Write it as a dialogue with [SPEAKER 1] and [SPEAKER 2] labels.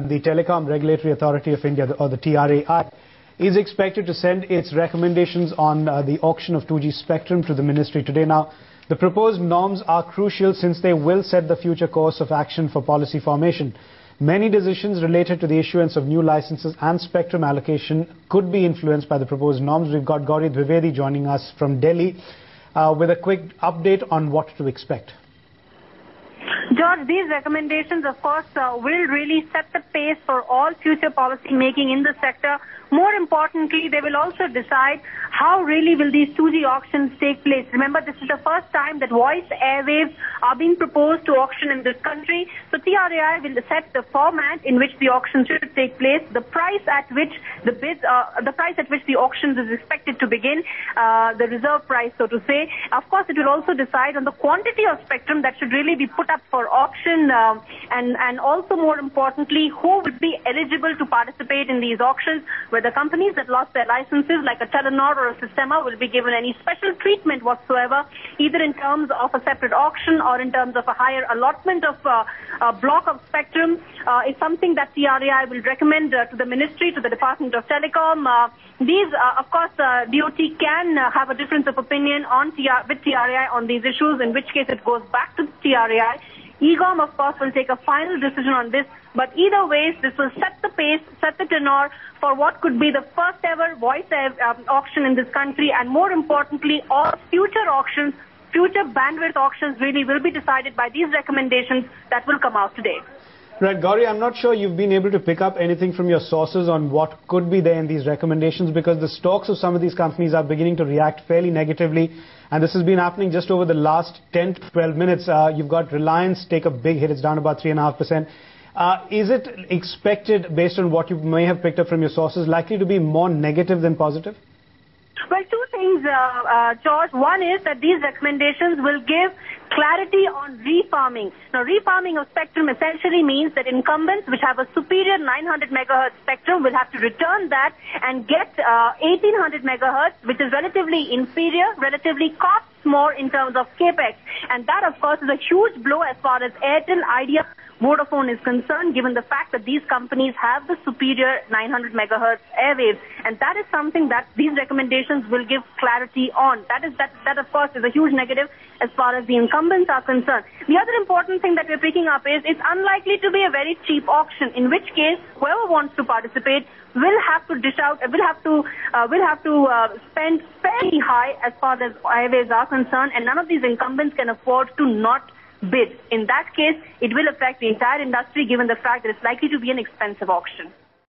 [SPEAKER 1] the Telecom Regulatory Authority of India, or the TRAI, is expected to send its recommendations on the auction of 2G spectrum to the ministry today. Now, the proposed norms are crucial since they will set the future course of action for policy formation. Many decisions related to the issuance of new licenses and spectrum allocation could be influenced by the proposed norms. We've got Gauri Dwivedi joining us from Delhi with a quick update on what to expect.
[SPEAKER 2] George, these recommendations, of course, will really set the pace for all future policy making in the sector. More importantly, they will also decide how really will these 2G auctions take place. Remember, this is the first time that voice airwaves are being proposed to auction in this country. So TRAI will set the format in which the auction should take place, the price at which the bids, the price at which the auctions is expected to begin, the reserve price, so to say. Of course, it will also decide on the quantity of spectrum that should really be put up for auction, and also more importantly, who would be eligible to participate in these auctions, where the companies that lost their licenses, like a Telenor or a Sistema, will be given any special treatment whatsoever, either in terms of a separate auction or in terms of a higher allotment of a block of spectrum. It's something that TRAI will recommend to the ministry, to the Department of Telecom. Of course, DoT can have a difference of opinion with TRAI on these issues, in which case it goes back to TRAI. EGOM, of course, will take a final decision on this, but either way, this will set the pace, set the tenor for what could be the first ever voice auction in this country, and more importantly, all future auctions, future bandwidth auctions really will be decided by these recommendations that will come out today.
[SPEAKER 1] Right, Gauri, I'm not sure you've been able to pick up anything from your sources on what could be there in these recommendations, because the stocks of some of these companies are beginning to react fairly negatively, and this has been happening just over the last 10 to 12 minutes. You've got Reliance take a big hit. It's down about 3.5%. Is it expected, based on what you may have picked up from your sources, likely to be more negative than positive?
[SPEAKER 2] Well, two things, George. One is that these recommendations will give clarity on refarming. Now, refarming of spectrum essentially means that incumbents which have a superior 900 megahertz spectrum will have to return that and get 1800 megahertz, which is relatively inferior, relatively costs more in terms of capex. And that, of course, is a huge blow as far as Airtel, Idea, Vodafone is concerned, given the fact that these companies have the superior 900 megahertz airwaves, and that is something that these recommendations will give clarity on. That of course is a huge negative as far as the incumbents are concerned. The other important thing that we're picking up is it's unlikely to be a very cheap auction, in which case whoever wants to participate will have to dish out, will have to spend fairly high as far as airwaves are concerned, and none of these incumbents can afford to not bid. In that case, it will affect the entire industry, given the fact that it's likely to be an expensive auction.